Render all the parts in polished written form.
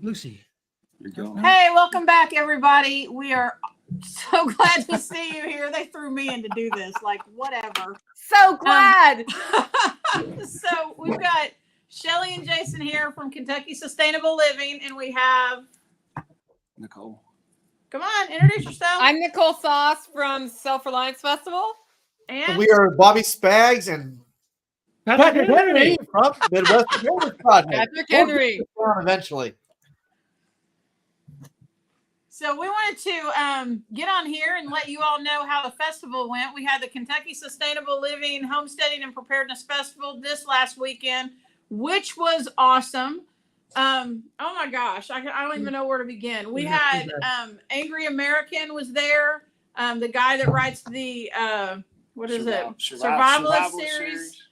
Lucy. Hey, welcome back, everybody. We are so glad to see you here. They threw me in to do this, like whatever. So glad. So we've got Shelly and Jason here from Kentucky Sustainable Living, and we have Nicole. Come on, introduce yourself. I'm Nicole Sauce from Self-Reliance Festival. And we are Bobby Spags and Patrick Henry from Midwest Preparedness Project. Patrick Henry. Eventually. So we wanted to get on here and let you all know how the festival went. We had the Kentucky Sustainable Living Homesteading and Preparedness Festival this last weekend, which was awesome. Oh my gosh, I don't even know where to begin. We had Angry American was there, the guy that writes the Survivalist series.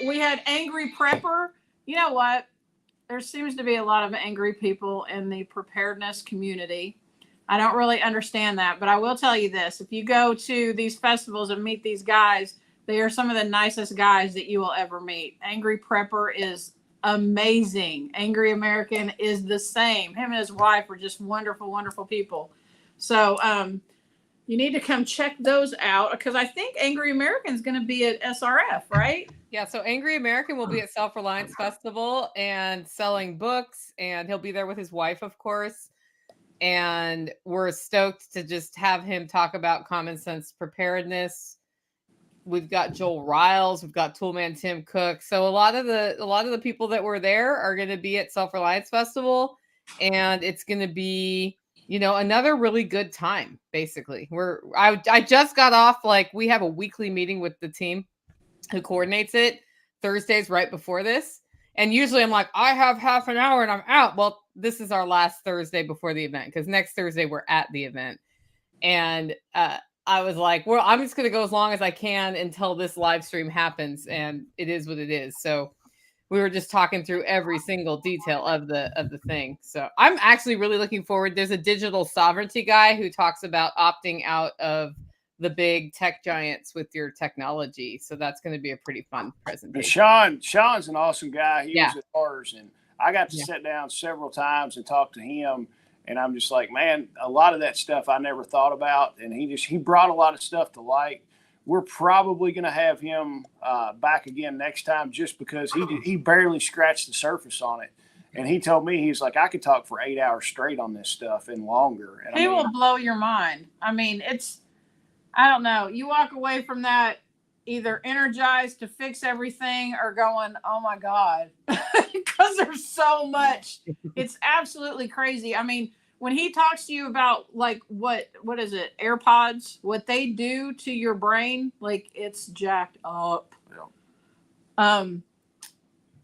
We had Angry Prepper. You know what? There seems to be a lot of angry people in the preparedness community. I don't really understand that, but I will tell you this. If you go to these festivals and meet these guys, they are some of the nicest guys that you will ever meet. Angry Prepper is amazing. Angry American is the same. Him and his wife are just wonderful, wonderful people. So you need to come check those out because I think Angry American is going to be at SRF, right? Yeah, so Angry American will be at Self-Reliance Festival and selling books, and he'll be there with his wife, of course. And we're stoked to just have him talk about common sense preparedness. We've got Joel Riles, we've got Toolman Tim Cook. So a lot of the people that were there are going to be at Self-Reliance Festival, and it's going to be, you know, another really good time. Basically, I just got off, like, we have a weekly meeting with the team who coordinates it Thursdays right before this. And usually I'm like, I have half an hour and I'm out. Well, this is our last Thursday before the event because next Thursday we're at the event. And I was like, well, I'm just going to go as long as I can until this live stream happens. And it is what it is. So we were just talking through every single detail of the thing. So I'm actually really looking forward. There's a digital sovereignty guy who talks about opting out of the big tech giants with your technology. So that's going to be a pretty fun presentation. Sean's an awesome guy. He was at ours, and I got to sit down several times and talk to him. And I'm just like, man, a lot of that stuff I never thought about. And he brought a lot of stuff to light. We're probably going to have him back again next time just because he barely scratched the surface on it. And he told me, he's like, I could talk for 8 hours straight on this stuff and longer. And he will blow your mind. I mean, I don't know. You walk away from that either energized to fix everything or going, oh my God, because there's so much. It's absolutely crazy. I mean, when he talks to you about, like, what is it, AirPods, what they do to your brain, like, it's jacked up. Yeah.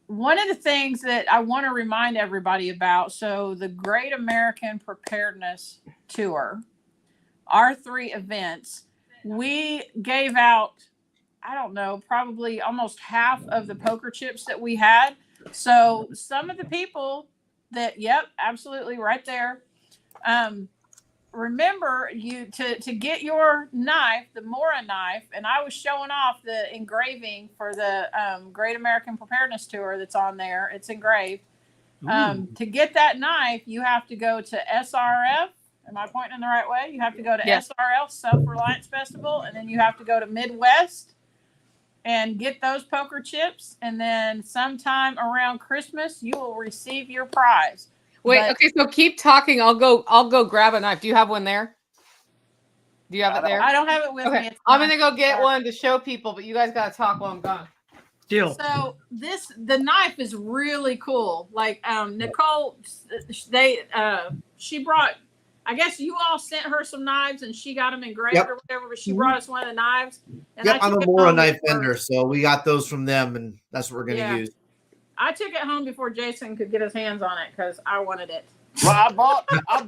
One of the things that I want to remind everybody about, so the Great American Preparedness Tour, our 3 events, we gave out, I don't know, probably almost half of the poker chips that we had. So some of the people that, yep, absolutely right there. Remember to get your knife, the Mora knife, and I was showing off the engraving for the Great American Preparedness Tour that's on there. It's engraved. To get that knife, you have to go to SRF. Am I pointing in the right way? You have to go to SRL, Self-Reliance Festival, and then you have to go to Midwest and get those poker chips. And then sometime around Christmas, you will receive your prize. Okay, so keep talking. I'll go grab a knife. Do you have one there? Do you have it there? I don't have it with me. I'm going to go get one to show people, but you guys got to talk while I'm gone. Deal. So the knife is really cool. Like Nicole, she brought, I guess you all sent her some knives and she got them engraved or whatever, but she brought us one of the knives. And I'm a Mora knife vendor, so we got those from them, and that's what we're going to use. I took it home before Jason could get his hands on it because I wanted it. Well, I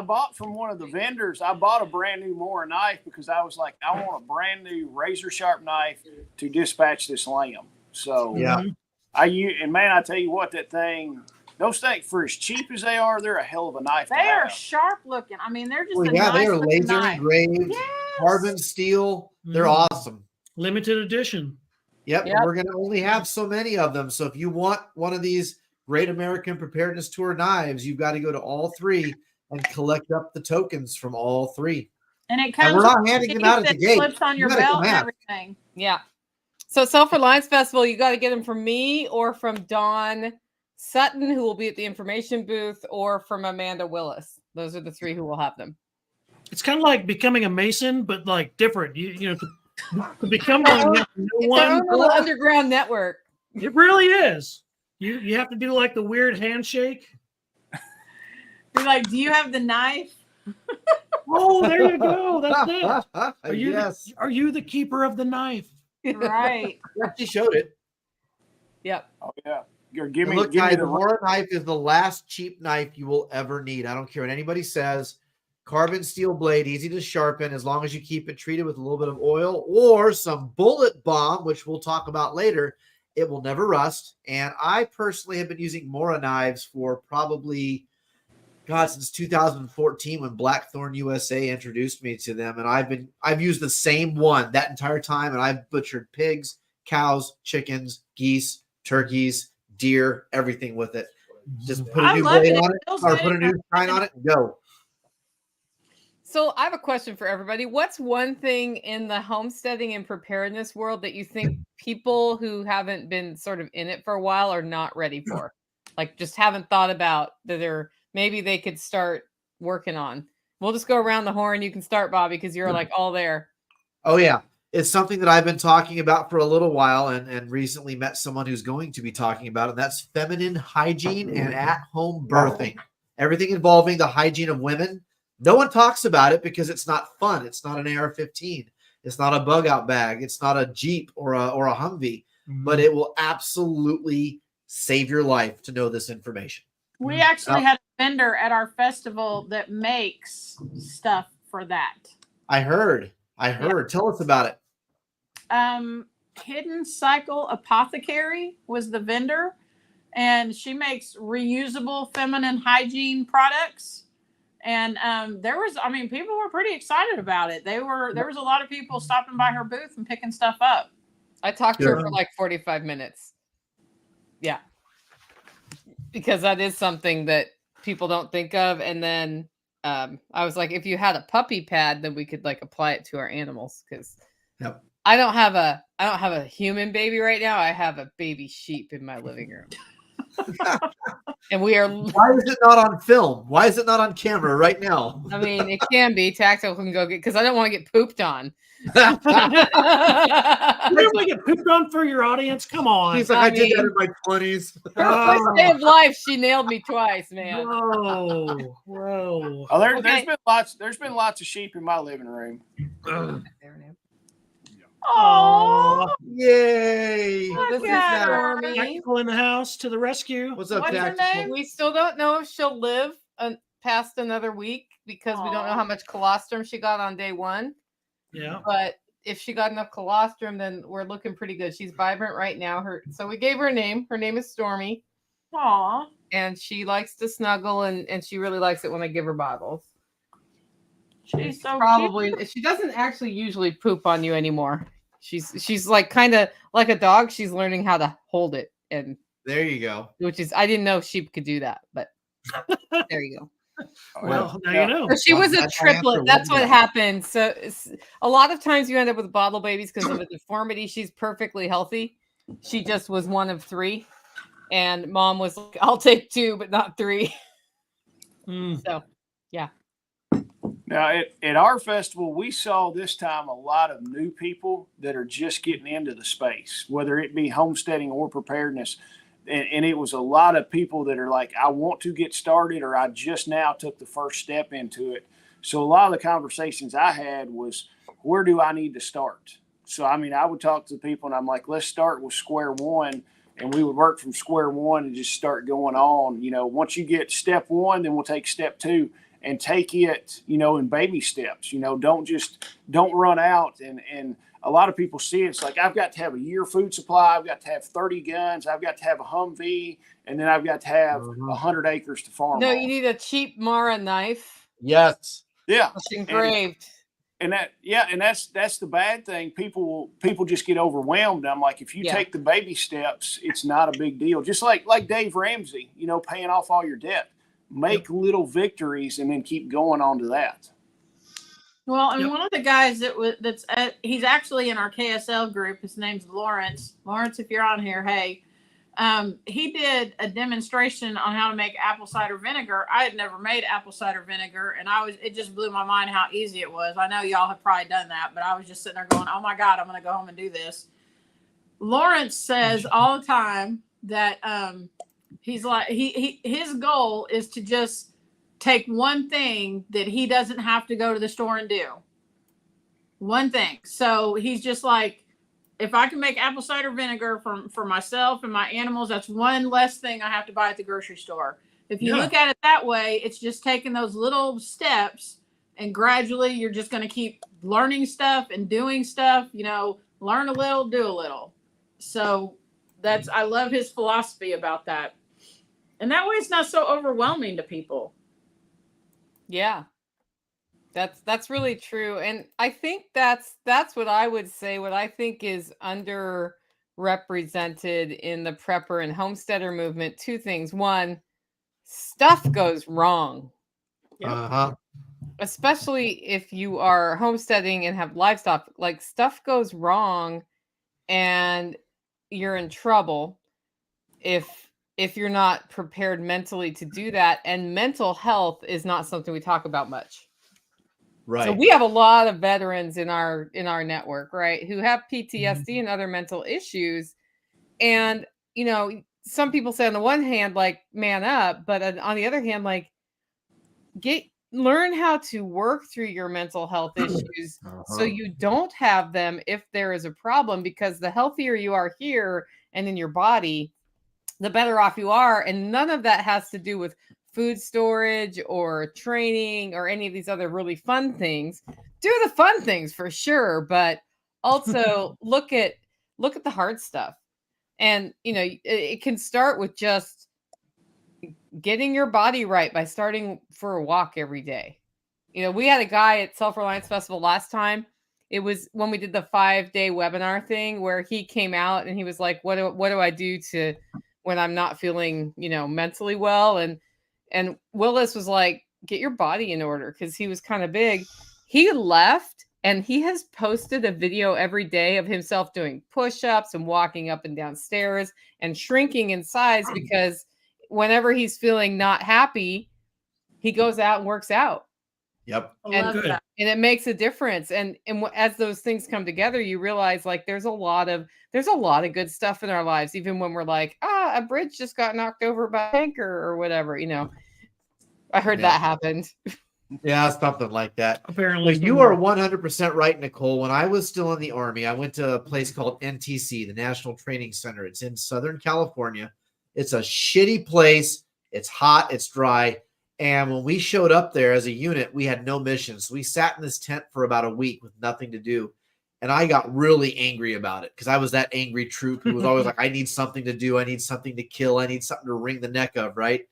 bought from one of the vendors. I bought a brand new Mora knife because I was like, I want a brand new razor sharp knife to dispatch this lamb. So I tell you what, those things, for as cheap as they are, they're a hell of a knife. They are sharp looking. I mean, they're just they are laser engraved, carbon steel. They're awesome. Limited edition. Yep. We're going to only have so many of them. So if you want one of these Great American Preparedness Tour knives, you've got to go to all 3 and collect up the tokens from all 3. And it And comes we're with not handing them out at the that gate. slips on You your gotta belt come and out. everything. Yeah. So Self-Reliance Festival, you got to get them from me or from Dawn Sutton, who will be at the information booth, or from Amanda Willis. Those are the 3 who will have them. It's kind of like becoming a Mason, but like different. You know, to become one, you have to know It's our own one. little underground network. It really is. You have to do like the weird handshake. You're like, do you have the knife? Oh, there you go. That's it. Are you Yes. are you the keeper of the knife? Right. She showed it. Yep. Oh yeah. Give And me, look, give me guys, the the Mora knife is the last cheap knife you will ever need. I don't care what anybody says. Carbon steel blade, easy to sharpen as long as you keep it treated with a little bit of oil or some bullet bomb, which we'll talk about later. It will never rust. And I personally have been using Mora knives for probably, since 2014 when Blackthorn USA introduced me to them. And I've used the same one that entire time. And I've butchered pigs, cows, chickens, geese, turkeys, deer, everything with it. Just put a I new love blade it. on It it feels or good. put a new shine on it and go. So I have a question for everybody. What's one thing in the homesteading and preparedness world that you think people who haven't been sort of in it for a while are not ready for? Like just haven't thought about that maybe they could start working on. We'll just go around the horn. You can start, Bobby, because you're like all there. Oh, yeah. It's something that I've been talking about for a little while and recently met someone who's going to be talking about it. And that's feminine hygiene and at-home birthing. Everything involving the hygiene of women. No one talks about it because it's not fun. It's not an AR-15. It's not a bug out bag. It's not a Jeep or a Humvee. But it will absolutely save your life to know this information. We actually had a vendor at our festival that makes stuff for that. I heard. Yeah. Tell us about it. Hidden Cycle Apothecary was the vendor, and she makes reusable feminine hygiene products. And people were pretty excited about it. There was a lot of people stopping by her booth and picking stuff up. I talked to her for like 45 minutes. Yeah. Because that is something that people don't think of. And then I was like, if you had a puppy pad, then we could like apply it to our animals. Because I don't have a human baby right now. I have a baby sheep in my living room. And we are. Why is it not on film? Why is it not on camera right now? I mean, it can be. Tactile can go get, because I don't want to get pooped on. You ever get pooped on for your audience? Come on. He's like, I did that in my 20s. Her first day of life, she nailed me twice, man. Whoa. Whoa. Oh, there's been lots of sheep in my living room. Oh, yay! This is at her. Stormy. Tactical in the house to the rescue. What's up, What's her Tactical? name? We still don't know if she'll live past another week because we don't know how much colostrum she got on day 1. Yeah. But if she got enough colostrum, then we're looking pretty good. She's vibrant right now. So we gave her a name. Her name is Stormy. Aw. And she likes to snuggle, and she really likes it when I give her bottles. She's so Probably cute. she doesn't actually usually poop on you anymore. She's like kind of like a dog. She's learning how to hold it, and There you go. which is I didn't know sheep could do that, but there you go. Well, now you know. So she was a That's my answer. triplet. That's what happened. So a lot of times you end up with bottle babies because of a deformity. She's perfectly healthy. She just was one of 3, and mom was like, "I'll take 2, but not 3." So, yeah. Now, at our festival, we saw this time a lot of new people that are just getting into the space, whether it be homesteading or preparedness. And it was a lot of people that are like, I want to get started, or I just now took the first step into it. So a lot of the conversations I had was, where do I need to start? So, I mean, I would talk to people and I'm like, let's start with square one. And we would work from square one and just start going on. You know, once you get step 1, then we'll take step 2. And take it, in baby steps. Don't run out. And a lot of people see it's like, I've got to have a year food supply. I've got to have 30 guns. I've got to have a Humvee. And then I've got to have 100 acres to farm. No, on. you need a cheap Mara knife. Yes. Yeah. It's engraved. And that's the bad thing. People just get overwhelmed. I'm like, if you take the baby steps, it's not a big deal. Just like Dave Ramsey, paying off all your debt. Make little victories and then keep going on to that. Well, and one of the guys he's actually in our KSL group. His name's Lawrence. Lawrence, if you're on here, hey. He did a demonstration on how to make apple cider vinegar. I had never made apple cider vinegar, and it just blew my mind how easy it was. I know y'all have probably done that, but I was just sitting there going, oh my God, I'm going to go home and do this. Lawrence says all the time that he's like, his goal is to just take one thing that he doesn't have to go to the store and do. One thing. So he's just like, if I can make apple cider vinegar for myself and my animals, that's one less thing I have to buy at the grocery store. If you look at it that way, it's just taking those little steps, and gradually you're just going to keep learning stuff and doing stuff, learn a little, do a little. So I love his philosophy about that. And that way it's not so overwhelming to people. Yeah. That's really true. And I think that's what I would say. What I think is underrepresented in the prepper and homesteader movement, two things. One, stuff goes wrong. Especially if you are homesteading and have livestock, like stuff goes wrong and you're in trouble if you're not prepared mentally to do that. And mental health is not something we talk about much. Right. So we have a lot of veterans in our network, right, who have PTSD and other mental issues. And, some people say on the one hand, like, man up, but on the other hand, like, learn how to work through your mental health issues so you don't have them if there is a problem, because the healthier you are here and in your body, the better off you are. And none of that has to do with food storage or training or any of these other really fun things. Do the fun things for sure, but also look at the hard stuff. And it can start with just getting your body right by starting for a walk every day. We had a guy at Self-Reliance Festival last time. It was when we did the 5-day webinar thing where he came out and he was like, what do I do to when I'm not feeling, mentally well? And Willis was like, get your body in order, because he was kind of big. He left and he has posted a video every day of himself doing push-ups and walking up and down stairs and shrinking in size, because whenever he's feeling not happy, he goes out and works out. Yep. And it makes a difference. And as those things come together, you realize like there's a lot of good stuff in our lives, even when we're like, a bridge just got knocked over by a tanker or whatever, I heard that happened. Yeah, something like that. Apparently. But you are 100% right, Nicole. When I was still in the Army, I went to a place called NTC, the National Training Center. It's in Southern California. It's a shitty place. It's hot. It's dry. And when we showed up there as a unit, we had no missions. So we sat in this tent for about a week with nothing to do. And I got really angry about it because I was that angry troop who was always like, I need something to do. I need something to kill. I need something to wring the neck of, right?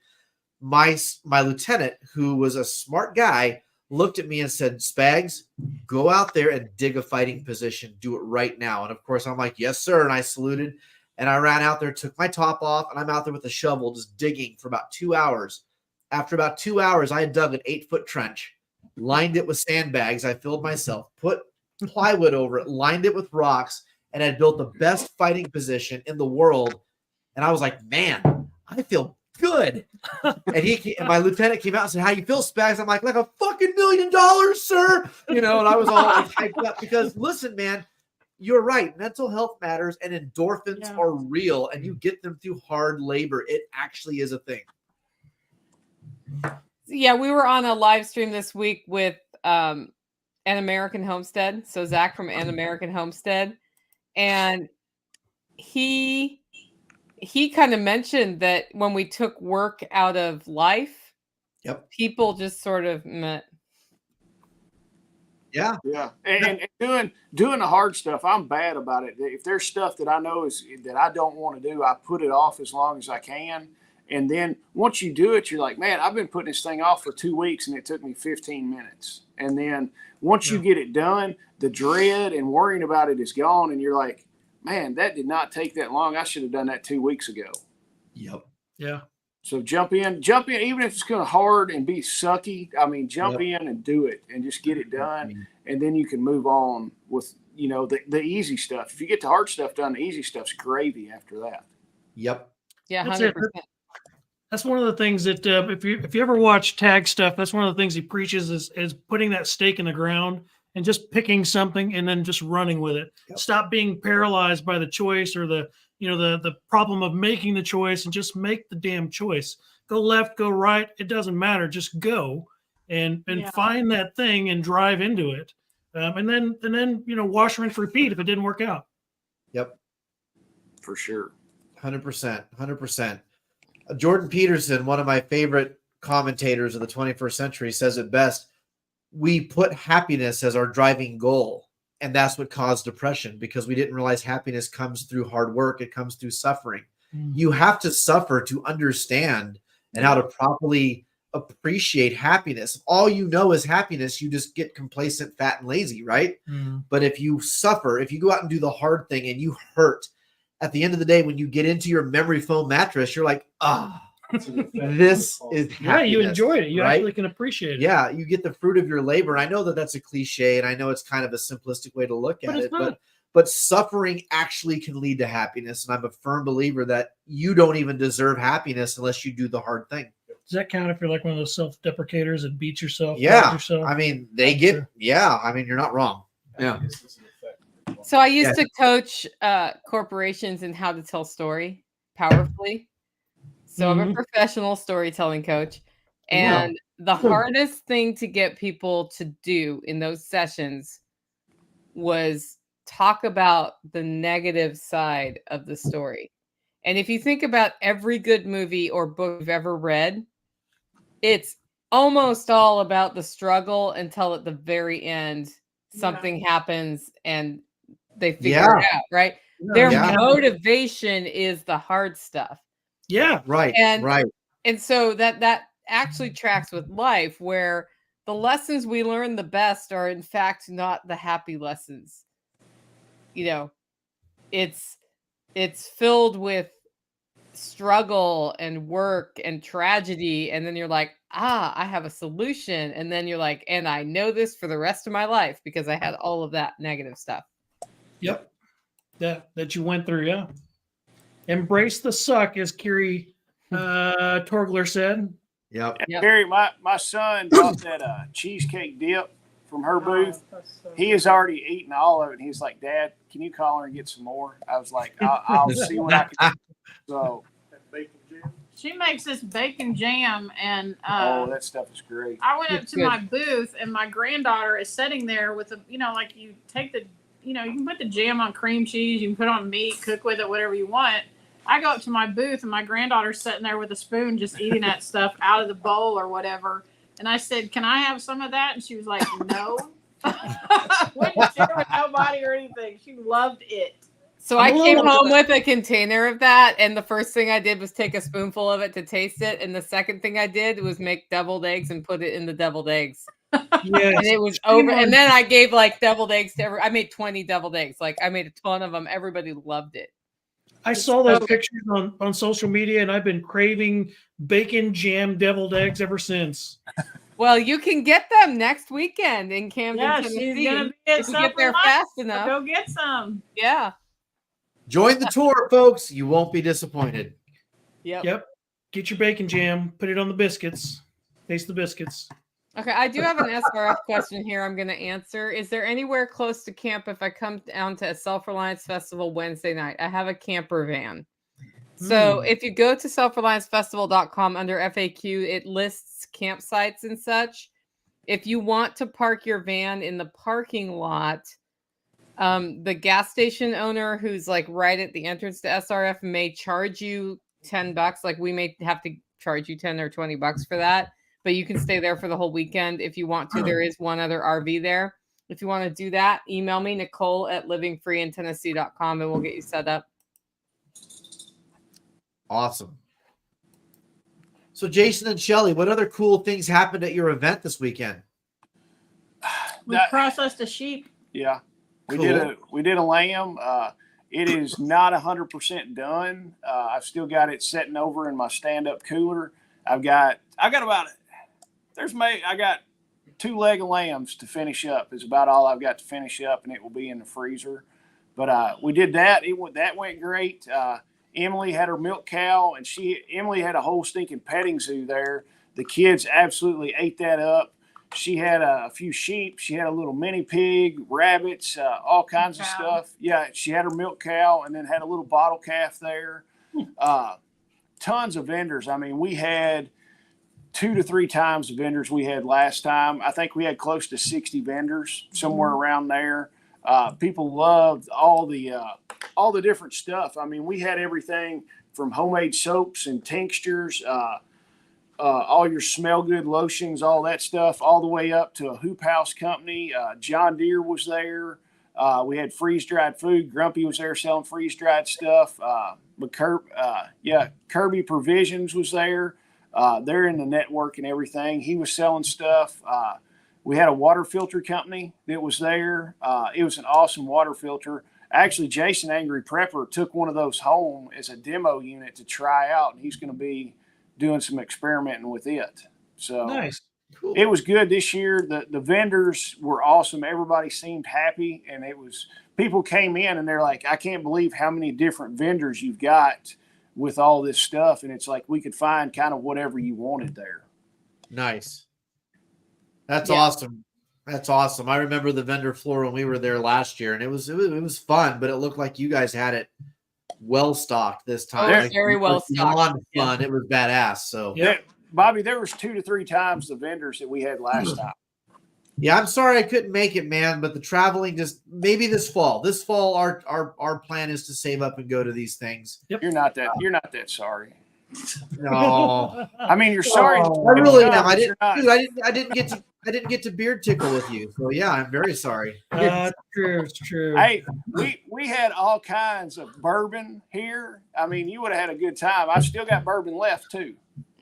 My lieutenant, who was a smart guy, looked at me and said, Spags, go out there and dig a fighting position. Do it right now. And of course, I'm like, yes, sir. And I saluted. And I ran out there, took my top off, and I'm out there with a shovel just digging for about 2 hours. After about 2 hours, I had dug an 8-foot trench, lined it with sandbags. I filled myself, put plywood over it, lined it with rocks, and had built the best fighting position in the world. And I was like, man, I feel good. And my lieutenant came out and said, how you feel, Spags? I'm like a fucking $1 million, sir. And I was all like hyped up because listen, man, you're right. Mental health matters and endorphins are real and you get them through hard labor. It actually is a thing. Yeah, we were on a live stream this week with An American Homestead. So Zach from An American Homestead. And he kind of mentioned that when we took work out of life, people just sort of met. Yeah. And doing the hard stuff, I'm bad about it. If there's stuff that I know that I don't want to do, I put it off as long as I can. And then once you do it, you're like, man, I've been putting this thing off for 2 weeks and it took me 15 minutes. And then once you get it done, the dread and worrying about it is gone. And you're like, man, that did not take that long. I should have done that 2 weeks ago. Yep. Yeah. So jump in, even if it's going to hard and be sucky. I mean, jump in and do it and just get it done. And then you can move on with, the easy stuff. If you get the hard stuff done, the easy stuff's gravy after that. Yep. Yeah, That's 100%. That's one of the things that if you ever watch Tag stuff, that's one of the things he preaches is putting that stake in the ground and just picking something and then just running with it. Yep. Stop being paralyzed by the choice or the problem of making the choice, and just make the damn choice. Go left, go right. It doesn't matter. Just go and find that thing and drive into it. And then wash, rinse, repeat if it didn't work out. Yep. For sure. 100%. 100%. Jordan Peterson, one of my favorite commentators of the 21st century, says it best. We put happiness as our driving goal, and that's what caused depression, because we didn't realize happiness comes through hard work. It comes through suffering. You have to suffer to understand and how to properly appreciate happiness. If all you know is happiness, you just get complacent, fat, and lazy, right? But if you suffer, if you go out and do the hard thing and you hurt, at the end of the day, when you get into your memory foam mattress, you're like, this is happiness. Yeah, you enjoy it. You right? actually can appreciate it. Yeah, you get the fruit of your labor. And I know that that's a cliche, and I know it's kind of a simplistic way to look at it, but suffering actually can lead to happiness. And I'm a firm believer that you don't even deserve happiness unless you do the hard thing. Does that count if you're like one of those self-deprecators that beats yourself? Yeah. Yourself? I mean, you're not wrong. Yeah. So I used to coach corporations in how to tell story powerfully. So I'm a professional storytelling coach. And the hardest thing to get people to do in those sessions was talk about the negative side of the story. And if you think about every good movie or book you've ever read, it's almost all about the struggle until at the very end something happens and they figure it out, right? Their motivation is the hard stuff. Yeah, right. And so that actually tracks with life, where the lessons we learn the best are in fact not the happy lessons. It's filled with struggle and work and tragedy, and then you're like, I have a solution, and then you're like, and I know this for the rest of my life because I had all of that negative stuff. Yep. That you went through. Yeah. Embrace the suck, as Kiri Torgler said. Yep. And Carrie, my son bought that cheesecake dip from her booth. He has already eaten all of it. And he's like, Dad, can you call her and get some more? I was like, I'll see what I can do. So she makes this bacon jam, and that stuff is great. I went up to my booth, and my granddaughter is sitting there with like you take the, you can put the jam on cream cheese, you can put on meat, cook with it, whatever you want. I go up to my booth, and my granddaughter's sitting there with a spoon just eating that stuff out of the bowl or whatever. And I said, can I have some of that? And she was like, no. Wouldn't share with nobody or anything. She loved it. So I came home with a container of that, and the first thing I did was take a spoonful of it to taste it. And the second thing I did was make deviled eggs and put it in the deviled eggs. Yes. And it was over. And then I gave like deviled eggs to I made 20 deviled eggs. Like I made a ton of them. Everybody loved it. I saw those pictures on social media, and I've been craving bacon jam deviled eggs ever since. Well, you can get them next weekend in Camden, Tennessee. She's gonna be if you get there fast enough. Go get some. Yeah. Join the tour, folks. You won't be disappointed. Yep. Get your bacon jam. Put it on the biscuits. Taste the biscuits. Okay, I do have an SRF question here I'm going to answer. Is there anywhere close to camp if I come down to a Self-Reliance Festival Wednesday night? I have a camper van. So if you go to selfreliancefestival.com under FAQ, it lists campsites and such. If you want to park your van in the parking lot, the gas station owner who's like right at the entrance to SRF may charge you $10. Like we may have to charge you 10 or $20 for that. But you can stay there for the whole weekend if you want to. There is one other RV there. If you want to do that, email me, Nicole@livingfreeintennessee.com, and we'll get you set up. Awesome. So Jason and Shelly, what other cool things happened at your event this weekend? We processed a sheep. Yeah, we Cool. did a lamb. It is not 100% done. I've still got it sitting over in my stand-up cooler. I got about I got 2 leg of lambs to finish up. Is about all I've got to finish up, and it will be in the freezer. But we did that. That went great. Emily had her milk cow, and Emily had a whole stinking petting zoo there. The kids absolutely ate that up. She had a few sheep. She had a little mini pig, rabbits, all kinds of stuff. Yeah, she had her milk cow and then had a little bottle calf there. Tons of vendors. I mean, we had 2 to 3 times the vendors we had last time. I think we had close to 60 vendors, somewhere around there. People loved all the different stuff. I mean, we had everything from homemade soaps and tinctures, all your smell good lotions, all that stuff, all the way up to a hoop house company. John Deere was there. We had freeze dried food. Grumpy was there selling freeze dried stuff. Kirby Provisions was there. They're in the network and everything. He was selling stuff. We had a water filter company that was there. It was an awesome water filter. Actually, Jason Angry Prepper took one of those home as a demo unit to try out, and he's going to be doing some experimenting with it. So Nice. Cool. it was good this year. The vendors were awesome. Everybody seemed happy, and people came in and they're like, I can't believe how many different vendors you've got with all this stuff. And it's like we could find kind of whatever you wanted there. Nice. That's awesome. That's awesome. I remember the vendor floor when we were there last year, and it was fun, but it looked like you guys had it well stocked this time. Oh, very well stocked. Fun. It was badass. So Bobby, there was 2 to 3 times the vendors that we had last time. Yeah, I'm sorry I couldn't make it, man. But the traveling maybe this fall. This fall, our plan is to save up and go to these things. Yep. You're not that sorry. No, I mean, you're sorry. I really am. I didn't get to beard tickle with you. So yeah, I'm very sorry. True. It's true. Hey, we had all kinds of bourbon here. I mean, you would have had a good time. I've still got bourbon left too.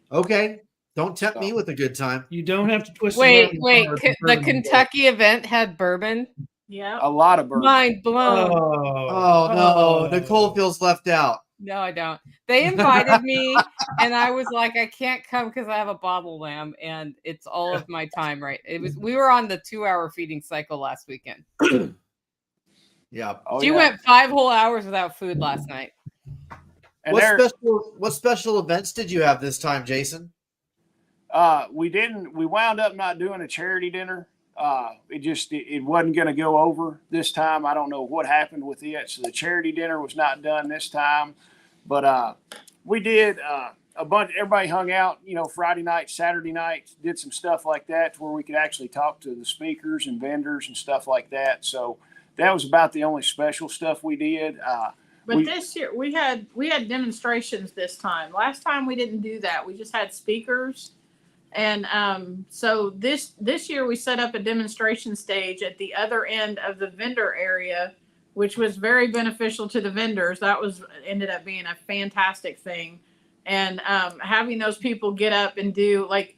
Okay, don't tempt me with a good time. You don't have to twist. Wait. The Kentucky event had bourbon. Yeah. A lot of bourbon. Mind blown. Oh no, Nicole feels left out. No, I don't. They invited me, and I was like, I can't come because I have a bottle lamb, and it's all of my time. Right? We were on the 2-hour feeding cycle last weekend. Yeah. She went 5 whole hours without food last night. And what special events did you have this time, Jason? We wound up not doing a charity dinner. It wasn't going to go over this time. I don't know what happened with it. So the charity dinner was not done this time, but we did a bunch. Everybody hung out, Friday night, Saturday night, did some stuff like that to where we could actually talk to the speakers and vendors and stuff like that. So that was about the only special stuff we did. But this year we had demonstrations this time. Last time we didn't do that. We just had speakers. And so this year we set up a demonstration stage at the other end of the vendor area, which was very beneficial to the vendors. That ended up being a fantastic thing. And having those people get up and do like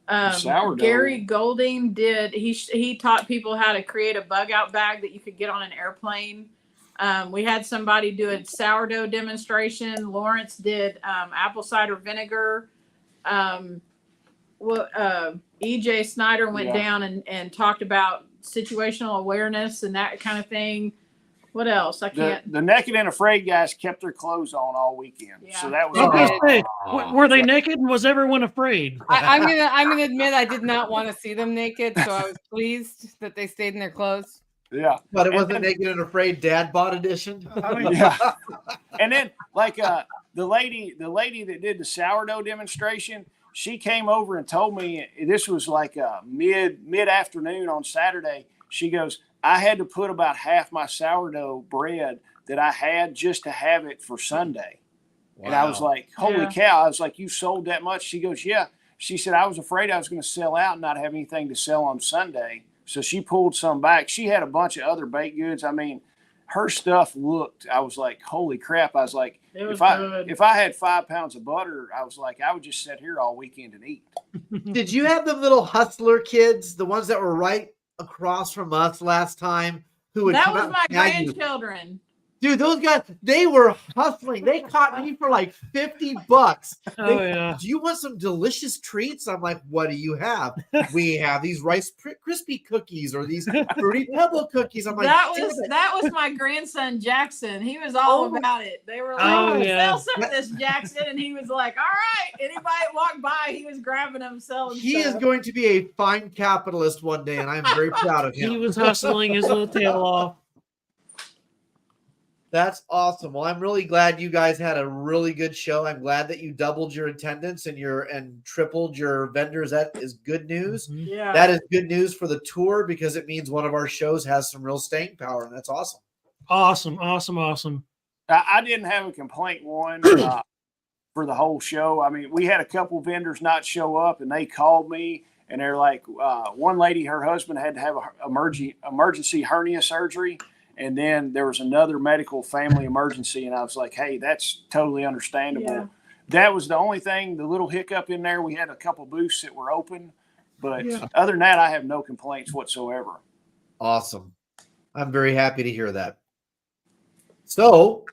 Gary Golding did. He taught people how to create a bug out bag that you could get on an airplane. We had somebody do a sourdough demonstration. Lawrence did apple cider vinegar. EJ Snyder went down and talked about situational awareness and that kind of thing. What else? I can't. The Naked and Afraid guys kept their clothes on all weekend, so that was. Okay. Were they naked? And was everyone afraid? I'm gonna admit I did not want to see them naked, so I was pleased that they stayed in their clothes. Yeah, but it wasn't Naked and Afraid Dad Bod edition. Yeah, and then like the lady that did the sourdough demonstration. She came over and told me this was like mid afternoon on Saturday. She goes, I had to put about half my sourdough bread that I had just to have it for Sunday. Wow. And I was like, holy cow. I was like, you sold that much? She goes, yeah. She said, I was afraid I was going to sell out and not have anything to sell on Sunday. So she pulled some back. She had a bunch of other baked goods. I mean, her stuff looked, I was like, holy crap. I was like, if I had 5 pounds of butter, I was like, I would just sit here all weekend and eat. Did you have the little hustler kids, the ones that were right across from us last time, who would That come was out my and tag you? grandchildren. Dude, those guys, they were hustling. They caught me for like $50. Oh, yeah. Do you want some delicious treats? I'm like, what do you have? We have these Rice Krispie cookies or these Fruity Pebble cookies. I'm like, that was my grandson Jackson. He was all about it. They were like, sell some of this, Jackson, and he was like, all right. Anybody walked by, he was grabbing them, selling. He is going to be a fine capitalist one day, and I'm very proud of him. He was hustling his little tail off. That's awesome. Well, I'm really glad you guys had a really good show. I'm glad that you doubled your attendance and tripled your vendors. That is good news. Yeah. That is good news for the tour because it means one of our shows has some real staying power, and that's awesome. Awesome. I didn't have a complaint for the whole show. I mean, we had a couple vendors not show up, and they called me, and they're like, one lady, her husband had to have an emergency hernia surgery. And then there was another medical family emergency. And I was like, hey, that's totally understandable. Yeah. That was the only thing, the little hiccup in there. We had a couple booths that were open. But other than that, I have no complaints whatsoever. Awesome. I'm very happy to hear that. So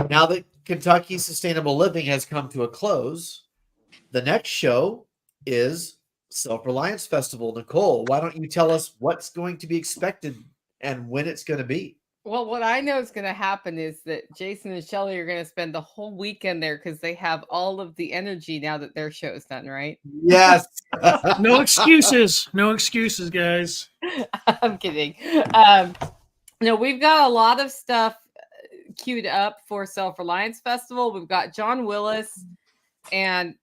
now that Kentucky Sustainable Living has come to a close, the next show is Self-Reliance Festival. Nicole, why don't you tell us what's going to be expected and when it's going to be? Well, what I know is going to happen is that Jason and Shelly are going to spend the whole weekend there because they have all of the energy now that their show's done, right? Yes. No excuses. No excuses, guys. I'm kidding. No, we've got a lot of stuff queued up for Self-Reliance Festival. We've got John Willis, and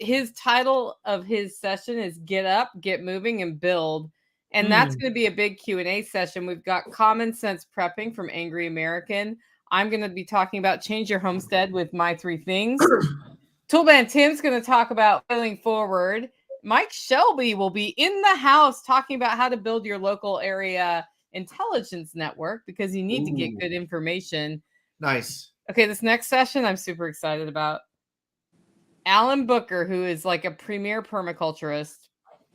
his title of his session is Get Up, Get Moving, and Build. And that's going to be a big Q&A session. We've got Common Sense Prepping from Angry American. I'm going to be talking about Change Your Homestead with My 3 Things. Toolman Tim's going to talk about Failing Forward. Mike Shelby will be in the house talking about how to build your local area intelligence network because you need to get good information. Nice. Okay, this next session I'm super excited about. Alan Booker, who is like a premier permaculturist,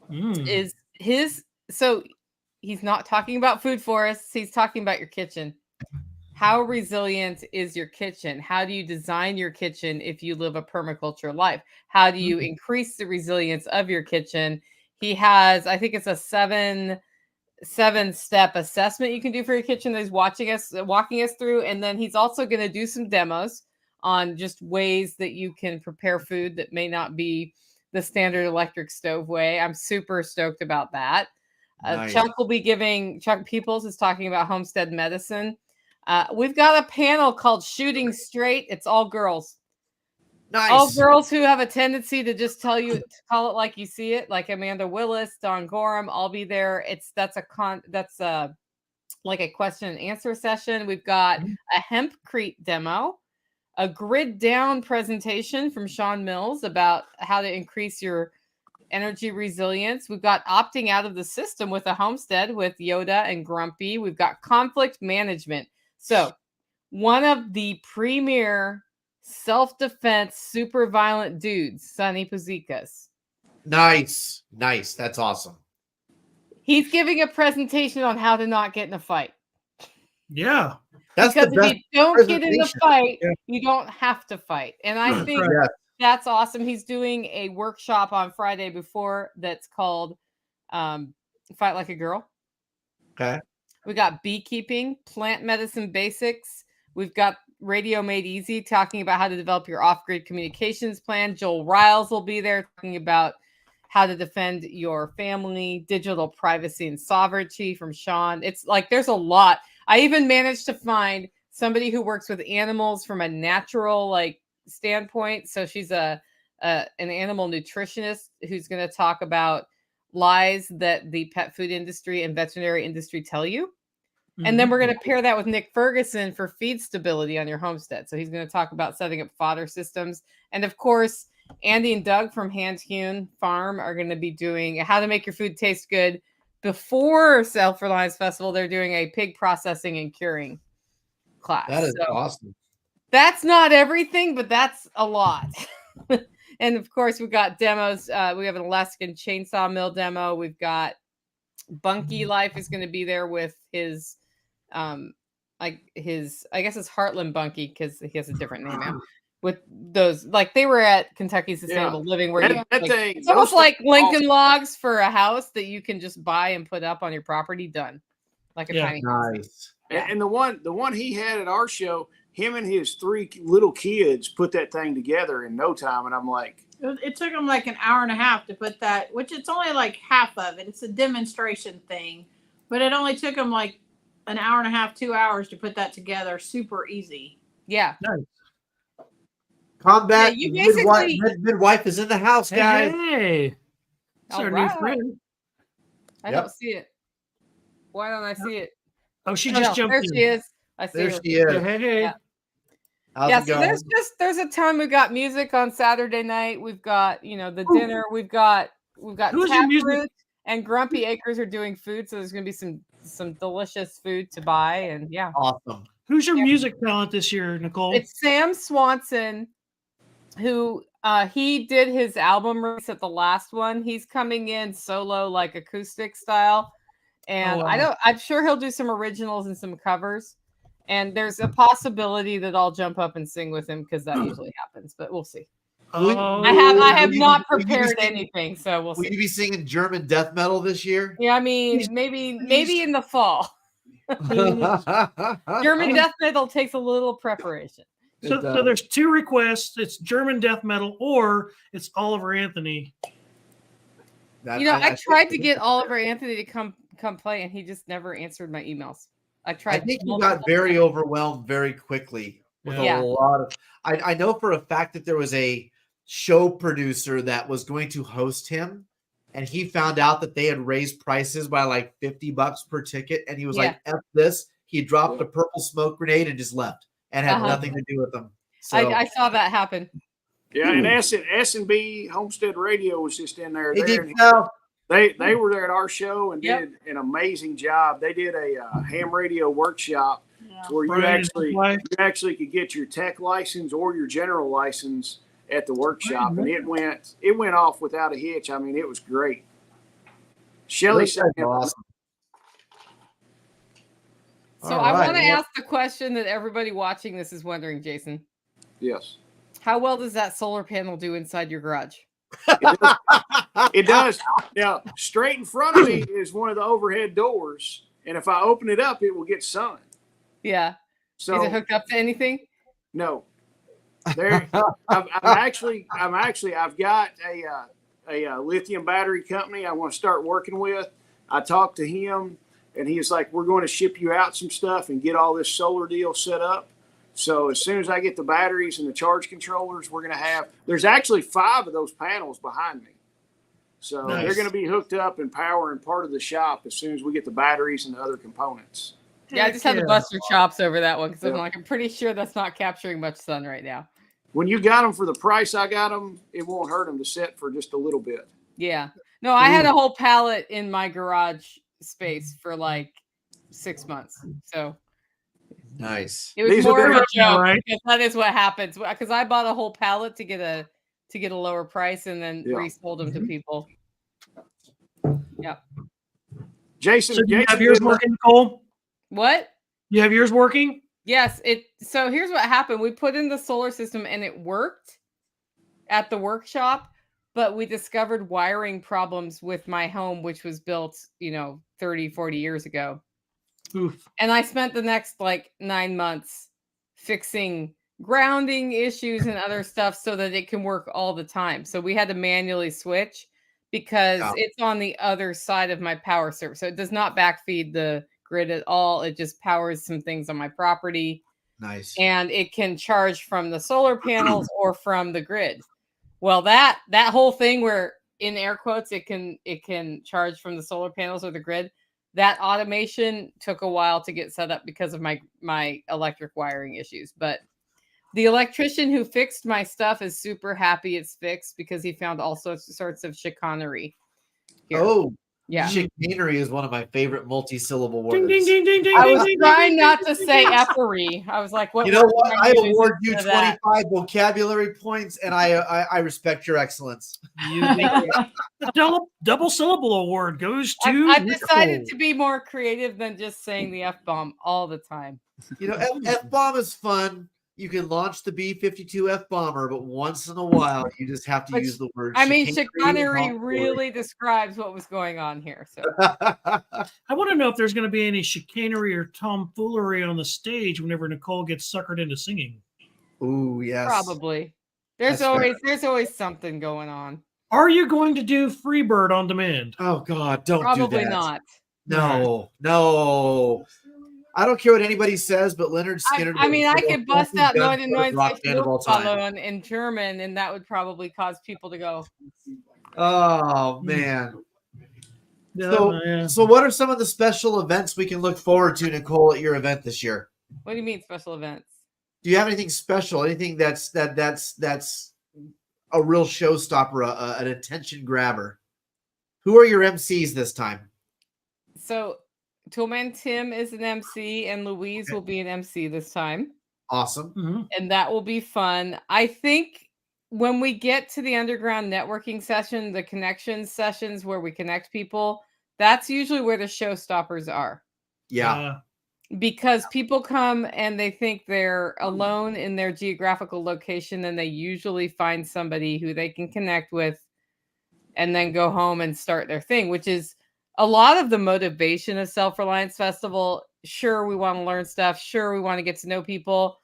is his... So he's not talking about food forests. He's talking about your kitchen. How resilient is your kitchen? How do you design your kitchen if you live a permaculture life? How do you increase the resilience of your kitchen? He has, I think it's a seven-step assessment you can do for your kitchen that he's walking us through. And then he's also going to do some demos on just ways that you can prepare food that may not be the standard electric stove way. I'm super stoked about that. Nice. Chuck Peoples is talking about homestead medicine. We've got a panel called Shooting Straight. It's all girls. Nice. All girls who have a tendency to just call it like you see it, like Amanda Willis, Dawn Gorham. I'll be there. That's like a question and answer session. We've got a hempcrete demo, a grid down presentation from Sean Mills about how to increase your energy resilience. We've got opting out of the system with a homestead with Yoda and Grumpy. We've got conflict management. So one of the premier self-defense super violent dudes, Sonny Puzikas. Nice. That's awesome. He's giving a presentation on how to not get in a fight. Yeah. That's because if you don't get in a fight, you don't have to fight. And I think that's awesome. He's doing a workshop on Friday before that's called Fight Like a Girl. Okay. We got beekeeping, plant medicine basics. We've got Radio Made Easy talking about how to develop your off-grid communications plan. Joel Riles will be there talking about how to defend your family, digital privacy and sovereignty from Sean. It's like there's a lot. I even managed to find somebody who works with animals from a natural standpoint. So she's an animal nutritionist who's going to talk about lies that the pet food industry and veterinary industry tell you. And then we're going to pair that with Nick Ferguson for feed stability on your homestead. So he's going to talk about setting up fodder systems. And of course, Andy and Doug from Hand Hewn Farm are going to be doing how to make your food taste good. Before Self-Reliance Festival, they're doing a pig processing and curing class. That is So awesome. that's not everything, but that's a lot. And of course, we've got demos. We have an Alaskan chainsaw mill demo. We've got Bunky Life is going to be there with his, I guess it's Heartland Bunky because he has a different name now. With those, like they were at Kentucky Sustainable Living, where it's almost like Lincoln Logs for a house that you can just buy and put up on your property. Done, like a tiny house. Yeah. And the one he had at our show, him and his 3 little kids put that thing together in no time, and I'm like, it took them like an hour and a half to put that, which it's only like half of it. It's a demonstration thing, but it only took them like an hour and a half, 2 hours to put that together. Super easy. Yeah. Nice. Combat you basically midwife is in the house, guys. Hey, it's our new friend. I don't see it. Why don't I see it? Oh, she just jumped there in. she is. I see There her. she is. Hey. Yeah. How's it going? So there's a ton. We've got music on Saturday night. We've got the dinner. We've got Taproot and Grumpy Acres are doing food, so there's gonna be some delicious food to buy, and awesome. Who's your music talent this year, Nicole? It's Sam Swanson, who he did his album release at the last one. He's coming in solo, like acoustic style, and I'm sure he'll do some originals and some covers. And there's a possibility that I'll jump up and sing with him because that usually happens, but we'll see. I have not prepared anything, so we'll see. Will you be singing German death metal this year? Yeah, I mean, maybe in the fall. German death metal takes a little preparation. So there's 2 requests. It's German death metal or it's Oliver Anthony. I tried to get Oliver Anthony to come play, and he just never answered my emails. I think he got very overwhelmed very quickly with a lot of. I know for a fact that there was a show producer that was going to host him, and he found out that they had raised prices by like $50 per ticket, and he was like, "F this." He dropped a purple smoke grenade and just left, and had nothing to do with them. So, I saw that happen. Yeah, and S&B Homestead Radio was just in there. They were there at our show and did an amazing job. They did a ham radio workshop where you actually could get your tech license or your general license at the workshop, and it went off without a hitch. I mean, it was great. Shelly said, awesome. So I want to ask the question that everybody watching this is wondering, Jason. Yes. How well does that solar panel do inside your garage? It does. Now, straight in front of me is one of the overhead doors, and if I open it up, it will get sun. Yeah. So is it hooked up to anything? No. There, I've got a lithium battery company I want to start working with. I talked to him, and he's like, "We're going to ship you out some stuff and get all this solar deal set up." So as soon as I get the batteries and the charge controllers, we're going to have. There's actually 5 of those panels behind me, so they're going to be hooked up and powering part of the shop as soon as we get the batteries and the other components. Yeah, I just had to bust your chops over that one because I'm pretty sure that's not capturing much sun right now. When you got them for the price I got them, it won't hurt them to sit for just a little bit. Yeah. No, I had a whole pallet in my garage space for like 6 months. So nice. It was more of a joke, right? Because that is what happens. Because I bought a whole pallet to get a lower price and then resold them to people. Yeah. Jason, so do you have yours working, Nicole? What? You have yours working? Yes. So here's what happened. We put in the solar system and it worked at the workshop, but we discovered wiring problems with my home, which was built, 30, 40 years ago. Oof. And I spent the next 9 months fixing grounding issues and other stuff so that it can work all the time. So we had to manually switch because it's on the other side of my power server. So it does not backfeed the grid at all. It just powers some things on my property. Nice. And it can charge from the solar panels or from the grid. Well, that whole thing where in air quotes it can charge from the solar panels or the grid, that automation took a while to get set up because of my electric wiring issues. But the electrician who fixed my stuff is super happy it's fixed because he found all sorts of chicanery here. Oh, Yeah. Chicanery is one of my favorite multi-syllable words. Ding, ding, ding, ding, ding, I ding, was ding, trying ding, not ding, to ding, say ding. effery. I was like, what? You know word what? am I gonna use award you instead of that? 25 vocabulary points, and I respect your excellence. You think the double syllable award goes to I've decided Nicole. to be more creative than just saying the F-bomb all the time. You know, F-bomb is fun. You can launch the B-52 F-bomber, but once in a while, you just have to But use the word I mean, chicanery. chicanery really describes what was going on here. So I want to know if there's going to be any chicanery or tomfoolery on the stage whenever Nicole gets suckered into singing. Ooh, yes. probably there's always something going on. Are you going to do Freebird on demand? Oh, God, don't Probably do that. not. No. I don't care what anybody says, but Leonard Skinner. I mean, I could bust out rock band of all time. Luftballon in German, and that would probably cause people to go. Oh man. Yeah. So what are some of the special events we can look forward to, Nicole, at your event this year? What do you mean special events? Do you have anything special? Anything that's a real showstopper, an attention grabber? Who are your MCs this time? So Toolman Tim is an MC, and Louise will be an MC this time. Awesome. Mm-hmm. And that will be fun. I think when we get to the underground networking session, the connections sessions where we connect people, that's usually where the showstoppers are. Yeah. Because people come and they think they're alone in their geographical location, and they usually find somebody who they can connect with and then go home and start their thing, which is a lot of the motivation of Self-Reliance Festival. Sure, we want to learn stuff. Sure, we want to get to know people,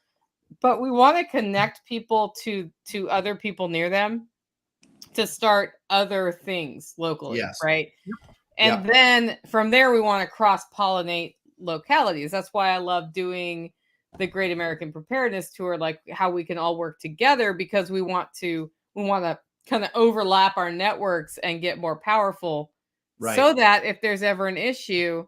but we want to connect people to other people near them to start other things locally, Yes. right? And then from there, we want to cross-pollinate localities. That's why I love doing the Great American Preparedness Tour, like how we can all work together, because we want to kind of overlap our networks and get more powerful. Right. So that if there's ever an issue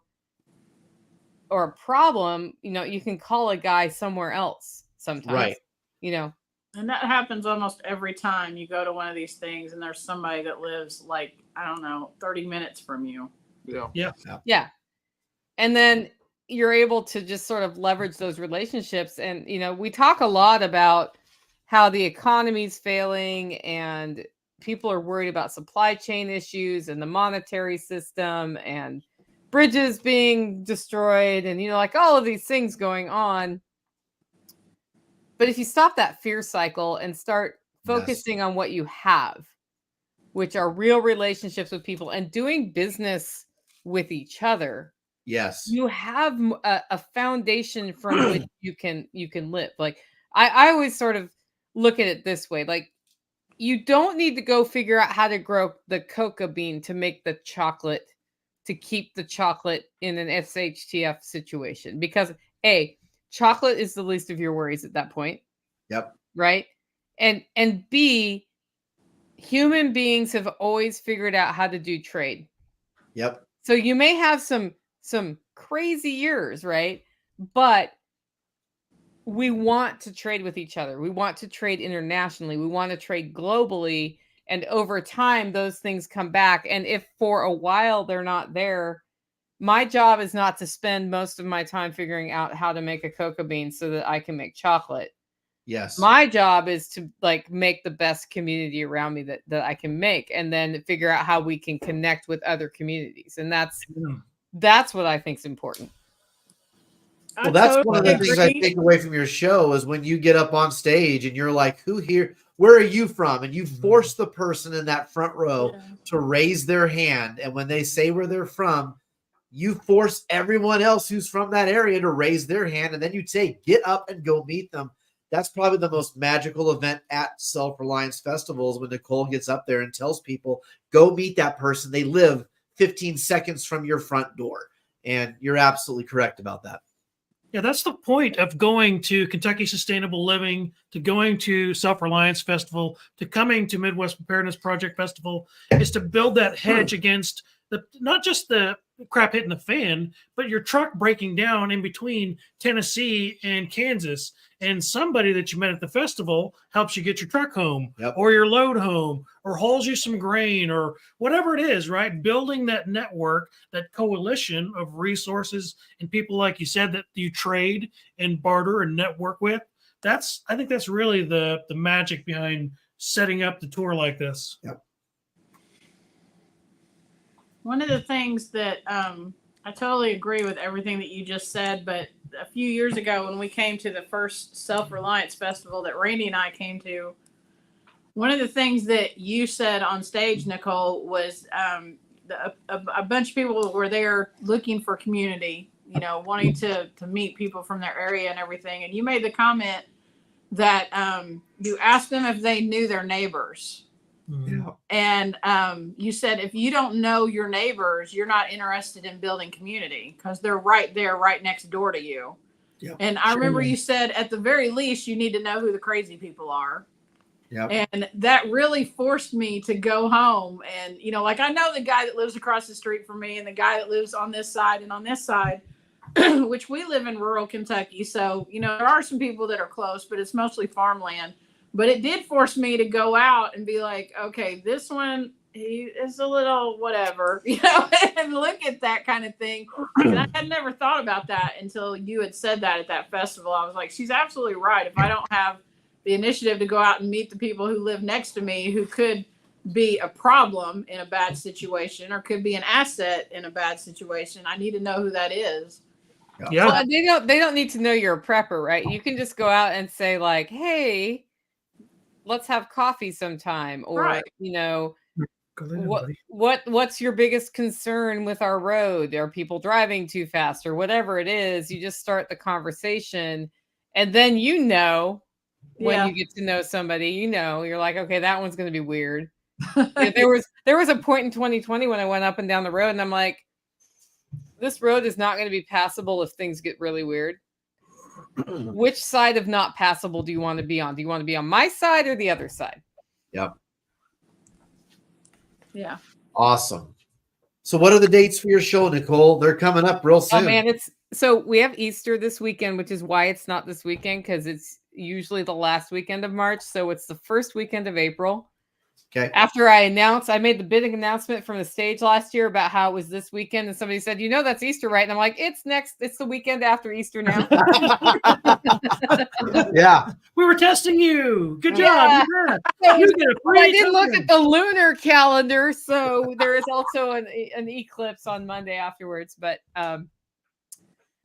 or a problem, you can call a guy somewhere else sometimes. Right. And that happens almost every time you go to one of these things and there's somebody that lives 30 minutes from you. Yeah. And then you're able to just sort of leverage those relationships. And, we talk a lot about how the economy's failing and people are worried about supply chain issues and the monetary system and bridges being destroyed and, all of these things going on. But if you stop that fear cycle and start focusing on what you have, which are real relationships with people and doing business with each other, yes, you have a foundation from which you can live. Like I always sort of look at it this way, like you don't need to go figure out how to grow the cocoa bean to make the chocolate, to keep the chocolate in an SHTF situation, because chocolate is the least of your worries at that point. Yep. Right. And B, human beings have always figured out how to do trade. Yep. So you may have some crazy years, right? But we want to trade with each other. We want to trade internationally. We want to trade globally. And over time, those things come back. And if for a while they're not there, my job is not to spend most of my time figuring out how to make a cocoa bean so that I can make chocolate. Yes. My job is to make the best community around me that I can make, and then figure out how we can connect with other communities. And that's what I think is important. Well, that's one of the things I take away from your show is when you get up on stage and you're like, who here, where are you from? And you force the person in that front row to raise their hand. And when they say where they're from, you force everyone else who's from that area to raise their hand. And then you say, get up and go meet them. That's probably the most magical event at Self-Reliance Festivals, when Nicole gets up there and tells people, go meet that person. They live 15 seconds from your front door. And you're absolutely correct about that. Yeah, that's the point of going to Kentucky Sustainable Living, to going to Self-Reliance Festival, to coming to Midwest Preparedness Project Festival, is to build that hedge against not just the crap hitting the fan, but your truck breaking down in between Tennessee and Kansas, and somebody that you met at the festival helps you get your truck home or your load home or hauls you some grain or whatever it is, right? Building that network, that coalition of resources and people, like you said, that you trade and barter and network with. I think that's really the magic behind setting up the tour like this. Yep. One of the things that I totally agree with everything that you just said, but a few years ago when we came to the first Self-Reliance Festival that Randy and I came to, one of the things that you said on stage, Nicole, was a bunch of people were there looking for community, wanting to meet people from their area and everything. And you made the comment that you asked them if they knew their neighbors. Yeah. And you said if you don't know your neighbors, you're not interested in building community because they're right there, right next door to you. Yep. And I remember you said at the very least, you need to know who the crazy people are. Yep. And that really forced me to go home. And, like I know the guy that lives across the street from me and the guy that lives on this side and on this side, which we live in rural Kentucky. So, there are some people that are close, but it's mostly farmland. But it did force me to go out and be like, okay, this one, he is a little whatever, and look at that kind of thing. And I had never thought about that until you had said that at that festival. I was like, she's absolutely right. If I don't have the initiative to go out and meet the people who live next to me who could be a problem in a bad situation or could be an asset in a bad situation, I need to know who that is. Yeah. Well, they don't need to know you're a prepper, right? You can just go out and say like, hey, let's have coffee sometime, or right. What's your biggest concern with our road? Are people driving too fast or whatever it is? You just start the conversation, and then when you get to know somebody, you're like, okay, that one's going to be weird. There was a point in 2020 when I went up and down the road, and I'm like, this road is not going to be passable if things get really weird. Which side of not passable do you want to be on? Do you want to be on my side or the other side? Yep. Yeah. Awesome. So what are the dates for your show, Nicole? They're coming up real soon. Oh man, so we have Easter this weekend, which is why it's not this weekend, because it's usually the last weekend of March. So it's the first weekend of April. Okay. After I made the big announcement from the stage last year about how it was this weekend, and somebody said, that's Easter, right? And I'm like, it's the weekend after Easter now. Yeah. We were testing you. Good job. Yeah. I didn't look at the lunar calendar, so there is also an eclipse on Monday afterwards. But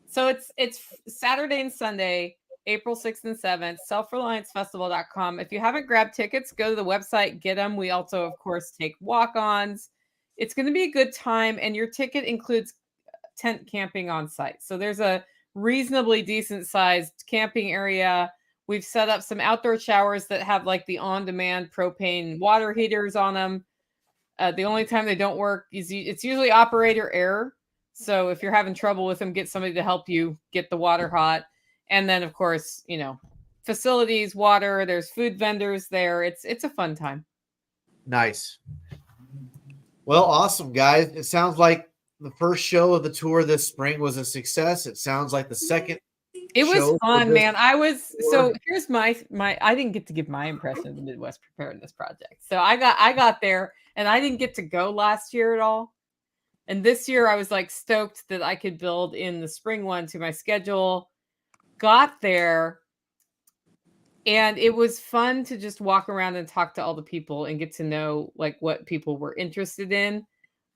so it's Saturday and Sunday, April 6th and 7th, selfreliancefestival.com. If you haven't grabbed tickets, go to the website, get them. We also, of course, take walk-ons. It's going to be a good time, and your ticket includes tent camping on site. So there's a reasonably decent-sized camping area. We've set up some outdoor showers that have like the on-demand propane water heaters on them. The only time they don't work is it's usually operator error. So if you're having trouble with them, get somebody to help you get the water hot. And then, of course, facilities, water, there's food vendors there. It's a fun time. Nice. Well, awesome, guys. It sounds like the first show of the tour this spring was a success. It sounds like the second. It was fun, man. So here's my I didn't get to give my impression of the Midwest Preparedness Project. So I got there, and I didn't get to go last year at all. And this year I was like stoked that I could build in the spring one to my schedule. Got there, and it was fun to just walk around and talk to all the people and get to know like what people were interested in.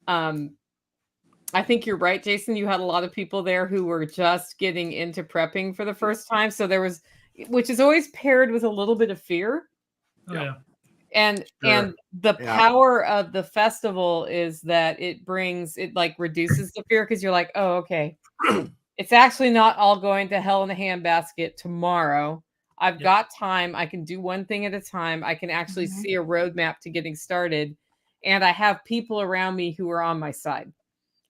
I think you're right, Jason. You had a lot of people there who were just getting into prepping for the first time. So there was, which is always paired with a little bit of fear. Oh, yeah. And the power of the festival is that it like reduces the fear, because you're like, oh, okay. It's actually not all going to hell in a handbasket tomorrow. I've got time. I can do one thing at a time. I can actually see a roadmap to getting started. And I have people around me who are on my side.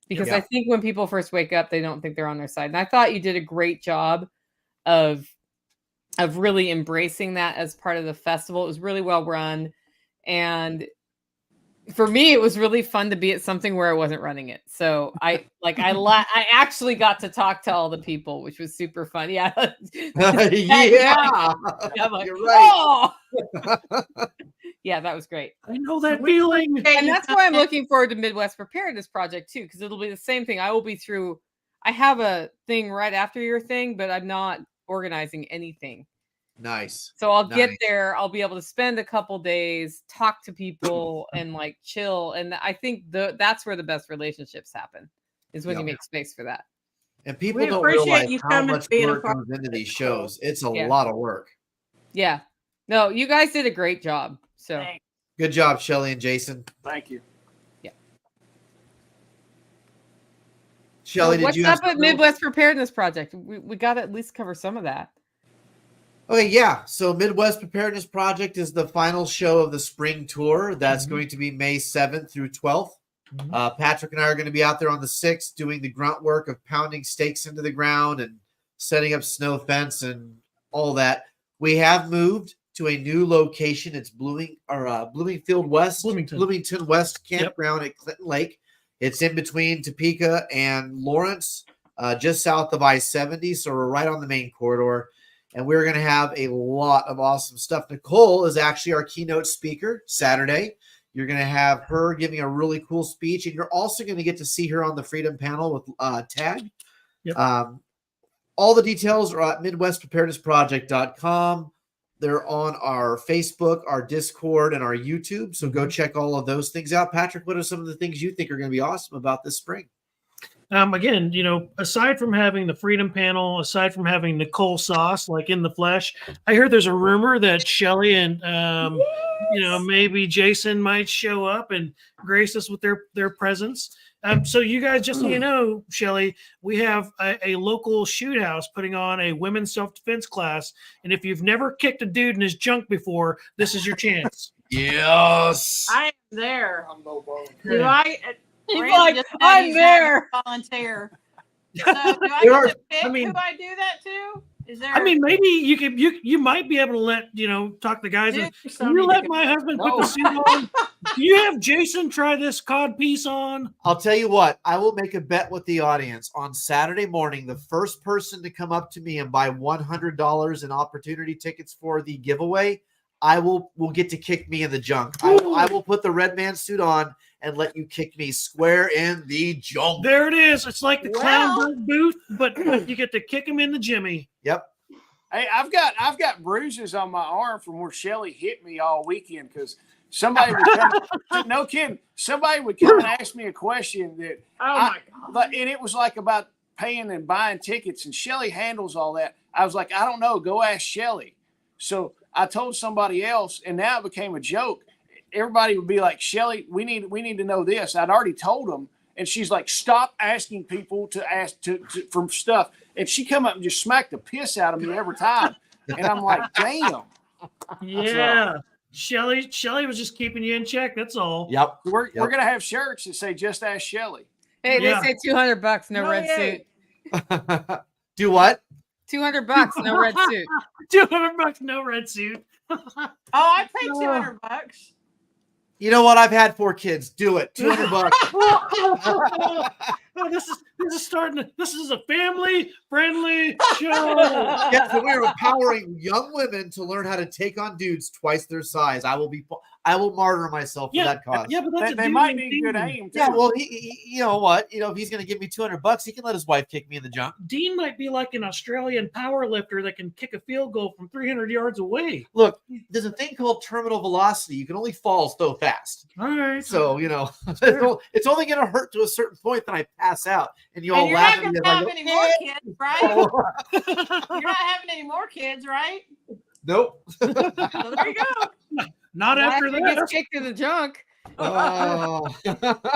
Because I think when people first wake up, they don't think they're on their side. And I thought you did a great job of really embracing that as part of the festival. It was really well run. And for me, it was really fun to be at something where I wasn't running it. So I actually got to talk to all the people, which was super fun. Yeah. Yeah. I'm like, You're right. oh! Yeah, that was great. I know that feeling. And that's why I'm looking forward to Midwest Preparedness Project too, because it'll be the same thing. I will be through. I have a thing right after your thing, but I'm not organizing anything. Nice. So I'll get there. I'll be able to spend a couple days, talk to people, and like chill. And I think that's where the best relationships happen, is when you make space for that. And people We don't appreciate realize you how coming much to being a work part goes into of these it. shows. It's a Yeah. lot of work. Yeah. No, you guys did a great job. So Thanks. Good job, Shelly and Jason. Thank you. yeah. Shelly, did What's you up have with Midwest Preparedness Project? We got to at least cover some of that. Okay, yeah. So Midwest Preparedness Project is the final show of the spring tour. That's going to be May 7th through 12th. Patrick and I are going to be out there on the 6th doing the grunt work of pounding stakes into the ground and setting up snow fence and all that. We have moved to a new location. It's Bloomington West Campground at Clinton Lake. It's in between Topeka and Lawrence, just south of I-70. So we're right on the main corridor. And we're going to have a lot of awesome stuff. Nicole is actually our keynote speaker Saturday. You're going to have her giving a really cool speech. And you're also going to get to see her on the Freedom panel with Tag. Yep. All the details are at MidwestPreparednessProject.com. They're on our Facebook, our Discord, and our YouTube. So go check all of those things out. Patrick, what are some of the things you think are going to be awesome about this spring? Again, aside from having the Freedom panel, aside from having Nicole Sauce, like in the flesh, I heard there's a rumor that Shelly and, maybe Jason might show up and grace us with their presence. So you guys, just so you know, Shelly, we have a local shoot house putting on a women's self-defense class. And if you've never kicked a dude in his junk before, this is your chance. Yes. I am there. Do He's like, I'm there. Volunteer. So do I get to pick who I do that to? Is there? Maybe you might be able to let talk the guys. Can you let my husband put the suit on? Do you have Jason try this cod piece on? I'll tell you what. I will make a bet with the audience on Saturday morning. The first person to come up to me and buy $100 in opportunity tickets for the giveaway, will get to kick me in the junk. I will put the red man suit on and let you kick me square in the junk. There it is. It's like the clown booth, but you get to kick him in the jimmy. Yep. Hey, I've got bruises on my arm from where Shelly hit me all weekend because somebody would come. No kidding. Somebody would come and ask me a question that. Oh my God! And it was like about paying and buying tickets, and Shelly handles all that. I was like, I don't know. Go ask Shelly. So I told somebody else, and now it became a joke. Everybody would be like, Shelly, we need to know this. I'd already told them. And she's like, stop asking people to ask for stuff. And she come up and just smacked the piss out of me every time. And I'm like, damn. Yeah. Shelly was just keeping you in check. That's all. Yep. We're going to have shirts that say, just ask Shelly. Hey, they say $200, no red suit. Do what? $200, no red suit. $200, no red suit. I paid $200. You know what? I've had 4 kids. Do it. $200. This is a family-friendly show. Yeah, so we're empowering young women to learn how to take on dudes twice their size. I will martyr myself for that cause. Yeah, but they might need good aim. Too. Yeah, well, he you know what? If he's going to give me $200, he can let his wife kick me in the junk. Dean might be like an Australian power lifter that can kick a field goal from 300 yards away. Look, there's a thing called terminal velocity. You can only fall so fast. All right. So, it's only going to hurt to a certain point that I pass out. And you all You're laugh not at me. going to have any more kids, right? You're not having any more kids, right? Nope. So there you go. Not after that. Gets kicked in the junk. Oh.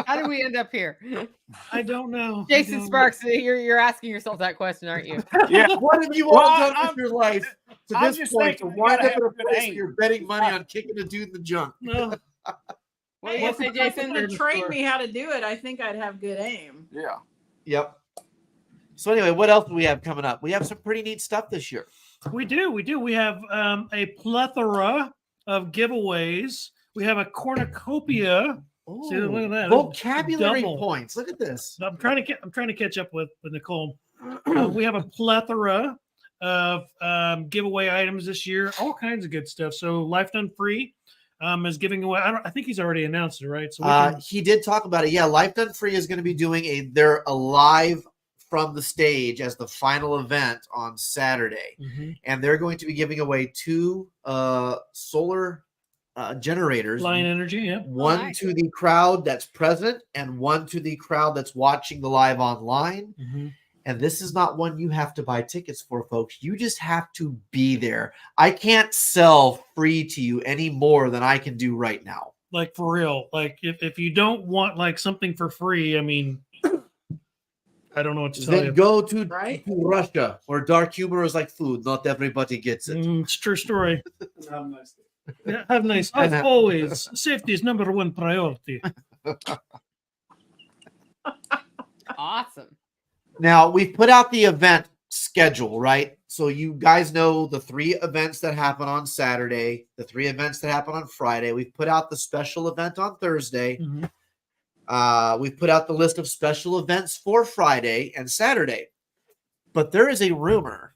How did we end up here? I don't know. Jason Sparks, you're asking yourself that question, aren't you? Yeah. What have you all done with your life to I'm this just point to thinking wind you up gotta in a have good place aim. where you're betting money on kicking a dude in the junk? No. What do you say, Jason? To train me how to do it, I think I'd have good aim. Yeah. Yep. So anyway, what else do we have coming up? We have some pretty neat stuff this year. We do. We have a plethora of giveaways. We have a cornucopia See, look at that. Vocabulary Double. points. Look at this. I'm trying to catch up with Nicole. We have a plethora of giveaway items this year, all kinds of good stuff. So Life Done Free is giving away. I think he's already announced it, right? So he did talk about it. Yeah, Life Done Free is going to be doing they're live from the stage as the final event on Saturday, and they're going to be giving away 2 solar generators, Lion Energy, yeah. One to the crowd that's present and one to the crowd that's watching the live online. And this is not one you have to buy tickets for, folks. You just have to be there. I can't sell free to you any more than I can do right now. Like, for real. Like, if you don't want like something for free, I mean, I don't know what to tell you. Then go to Russia, where dark humor is like food. Not everybody gets it. It's a true story. Have nice. As always, safety is number 1 priority. Awesome. Now, we've put out the event schedule, right? So you guys know the 3 events that happen on Saturday, the 3 events that happen on Friday. We've put out the special event on Thursday. We've put out the list of special events for Friday and Saturday. But there is a rumor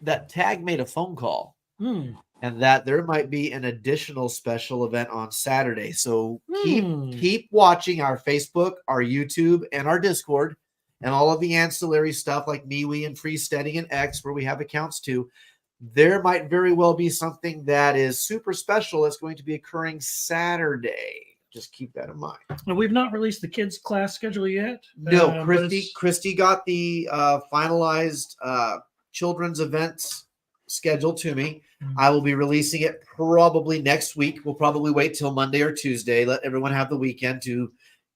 that Tag made a phone call and that there might be an additional special event on Saturday. So keep watching our Facebook, our YouTube, and our Discord, and all of the ancillary stuff like MeWe and Freesteading and X, where we have accounts too. There might very well be something that is super special that's going to be occurring Saturday. Just keep that in mind. Now, we've not released the kids' class schedule yet. No, Christy got the finalized children's events schedule to me. I will be releasing it probably next week. We'll probably wait till Monday or Tuesday. Let everyone have the weekend to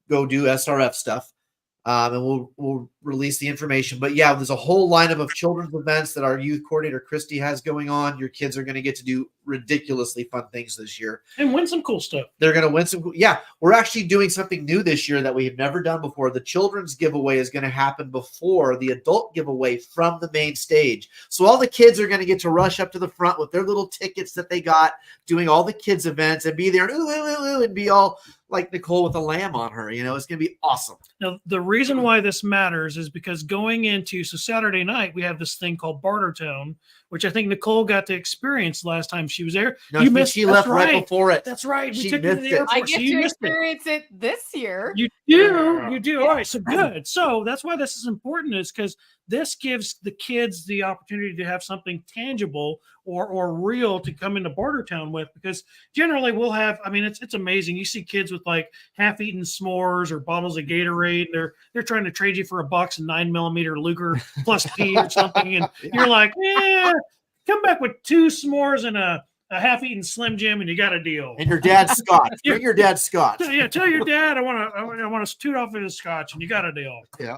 go do SRF stuff. And we'll release the information. But yeah, there's a whole lineup of children's events that our youth coordinator Christy has going on. Your kids are going to get to do ridiculously fun things this year and win some cool stuff. They're going to win some. Yeah, we're actually doing something new this year that we have never done before. The children's giveaway is going to happen before the adult giveaway from the main stage. So all the kids are going to get to rush up to the front with their little tickets that they got, doing all the kids events and be there and, ooh, ooh, ooh, and be all like Nicole with a lamb on her. You know, it's going to be awesome. Now, the reason why this matters is because going into Saturday night, we have this thing called Bartertown, which I think Nicole got to experience last time she was there. No, she left right before it. That's right. She missed it. I get to experience it this year. You do. You do. All right. So good. So that's why this is important, is because this gives the kids the opportunity to have something tangible or real to come into Bartertown with, because generally we'll have, I mean, it's amazing. You see kids with like half-eaten s'mores or bottles of Gatorade. They're trying to trade you for a box of 9mm Luger plus P or something. And you're like, come back with 2 s'mores and a half-eaten Slim Jim, and you got a deal. And your dad's Scotch. Bring your dad's Scotch. Yeah, tell your dad I want to toot off his Scotch, and you got a deal. Yeah.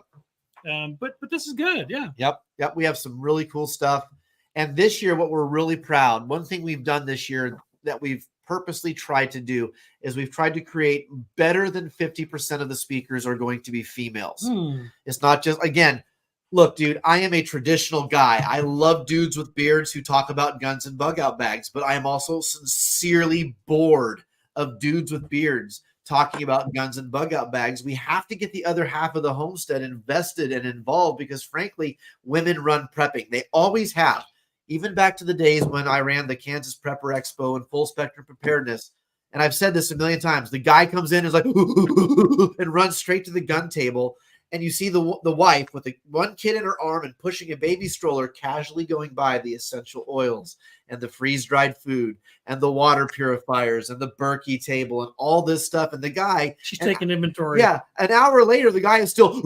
But this is good. Yeah. Yep. We have some really cool stuff. And this year, what we're really proud, one thing we've done this year that we've purposely tried to do is we've tried to create better than 50% of the speakers are going to be females. It's not just, again, look, dude, I am a traditional guy. I love dudes with beards who talk about guns and bug out bags, but I am also sincerely bored of dudes with beards talking about guns and bug out bags. We have to get the other half of the homestead invested and involved, because frankly, women run prepping. They always have. Even back to the days when I ran the Kansas Prepper Expo and Full Spectrum Preparedness. And I've said this a million times. The guy comes in and is like, and runs straight to the gun table. And you see the wife with one kid in her arm and pushing a baby stroller, casually going by the essential oils and the freeze-dried food and the water purifiers and the Berkey table and all this stuff. And the guy, she's taking inventory. Yeah. An hour later, the guy is still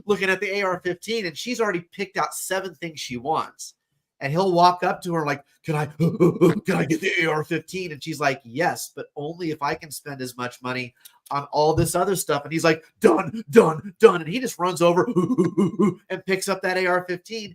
looking at the AR-15, and she's already picked out 7 things she wants. And he'll walk up to her like, can I get the AR-15? And she's like, yes, but only if I can spend as much money on all this other stuff. And he's like, done. And he just runs over and picks up that AR-15.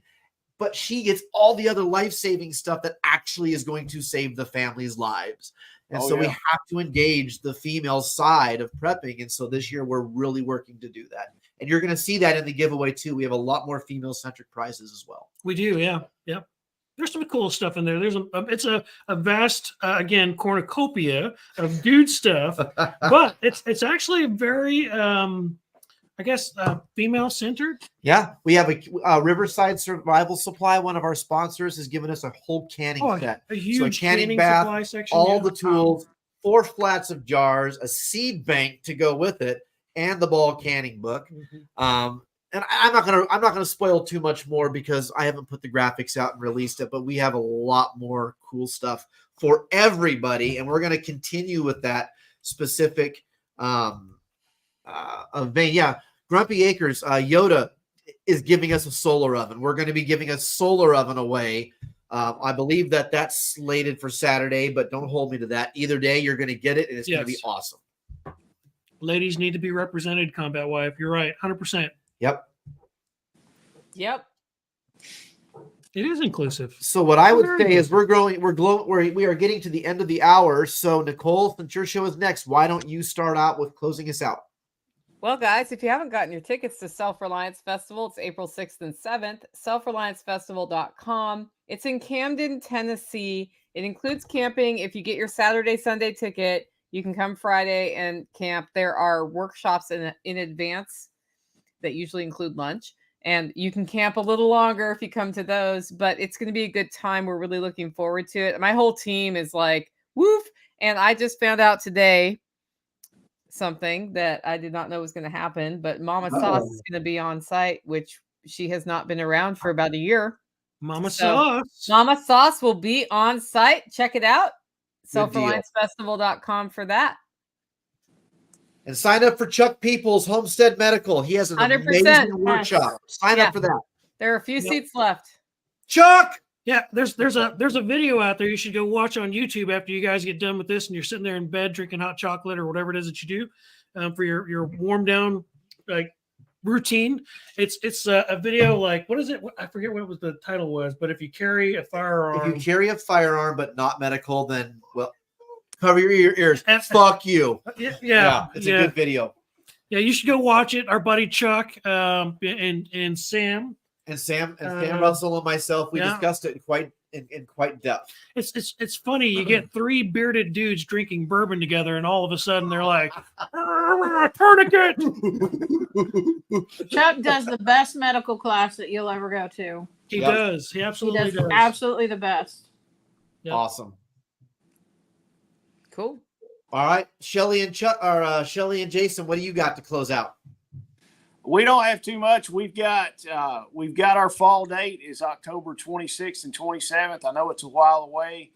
But she gets all the other life-saving stuff that actually is going to save the family's lives. And we have to engage the female side of prepping. And so this year we're really working to do that. And you're going to see that in the giveaway too. We have a lot more female-centric prizes as well. We do, yeah. Yep. there's some cool stuff in there. It's a vast again cornucopia of dude stuff, but it's actually very I guess female centered. Yeah, we have a Riverside Survival Supply. One of our sponsors has given us a whole canning set. A huge canning bath, supply section. all the tools, 4 flats of jars, a seed bank to go with it, and the ball canning book. And I'm not gonna spoil too much more because I haven't put the graphics out and released it, but we have a lot more cool stuff for everybody, and we're gonna continue with that specific vein. Yeah, Grumpy Acres, Yoda is giving us a solar oven. We're going to be giving a solar oven away. I believe that's slated for Saturday, but don't hold me to that. Either day, you're going to get it, and it's going to be awesome. Ladies need to be represented, Combat Wife. You're right, 100%. Yep. It is inclusive. So what I would say is we are getting to the end of the hour. So Nicole, since your show is next, why don't you start out with closing us out? Well, guys, if you haven't gotten your tickets to Self-Reliance Festival, it's April 6th and 7th, selfreliancefestival.com. It's in Camden, Tennessee. It includes camping. If you get your Saturday, Sunday ticket, you can come Friday and camp. There are workshops in advance that usually include lunch. And you can camp a little longer if you come to those, but it's going to be a good time. We're really looking forward to it. My whole team is like, woof. And I just found out today something that I did not know was going to happen, but Mama Sauce is going to be on site, which she has not been around for about a year. Mama Sauce will be on site. Check it out. Selfreliancefestival.com for that. And sign up for Chuck Peoples, Homestead Medical. He has an 100%. amazing workshop. Sign up for that. There are a few seats left. Chuck! Yeah, there's a video out there you should go watch on YouTube after you guys get done with this and you're sitting there in bed drinking hot chocolate or whatever it is that you do for your warm down routine. It's a video like, what is it? I forget what the title was, but if you carry a firearm, but not medical, then cover your ears. Fuck you. Yeah, it's a good video. Yeah, you should go watch it. Our buddy Chuck and Sam. And Sam Russell and myself, we discussed it in quite depth. It's funny. You get 3 bearded dudes drinking bourbon together, and all of a sudden they're like, tourniquet. Chuck does the best medical class that you'll ever go to. He does. He absolutely does. Absolutely the best. Yep. Awesome. Cool. All right, Shelly and Jason, what do you got to close out? We don't have too much. We've got our fall date is October 26th and 27th. I know it's a while away,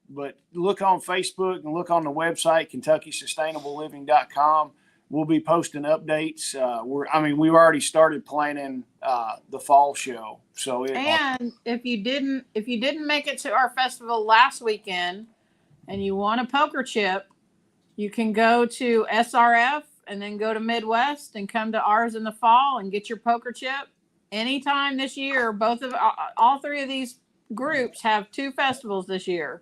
but look on Facebook and look on the website, KentuckySustainableLiving.com. We'll be posting updates. We've already started planning the fall show. So if you didn't make it to our festival last weekend and you want a poker chip, you can go to SRF and then go to Midwest and come to ours in the fall and get your poker chip anytime this year. All 3 of these groups have 2 festivals this year.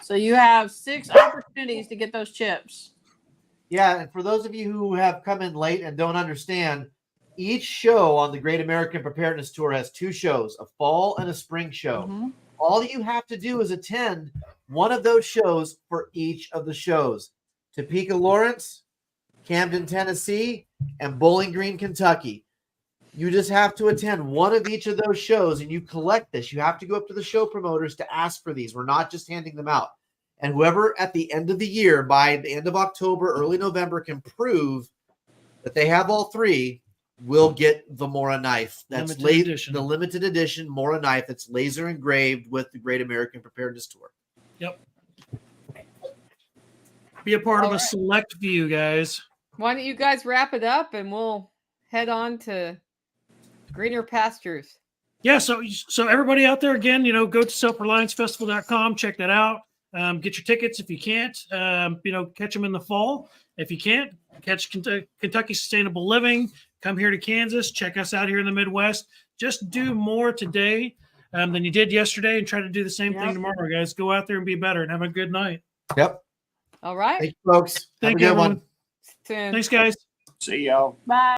So you have 6 opportunities to get those chips. Yeah. And for those of you who have come in late and don't understand, each show on the Great American Preparedness Tour has 2 shows, a fall and a spring show. Mm-hmm. All you have to do is attend one of those shows for each of the shows. Topeka, Lawrence, Camden, Tennessee, and Bowling Green, Kentucky. You just have to attend one of each of those shows and you collect this. You have to go up to the show promoters to ask for these. We're not just handing them out. And whoever at the end of the year, by the end of October, early November, can prove that they have all 3 will get the Mora knife. That's the limited edition Mora knife that's laser engraved with the Great American Preparedness Tour. Yep. Be a part of a select few, guys. Why don't you guys wrap it up and we'll head on to greener pastures. Yeah, so everybody out there, again, go to selfreliancefestival.com, check that out. Get your tickets if you can't. Catch them in the fall. If you can't, catch Kentucky Sustainable Living. Come here to Kansas. Check us out here in the Midwest. Just do more today than you did yesterday and try to do the same thing tomorrow, guys. Go out there and be better and have a good night. Yep. All right. Thank you, folks. Thank you, everyone. Soon. Thanks, guys. See y'all. Bye.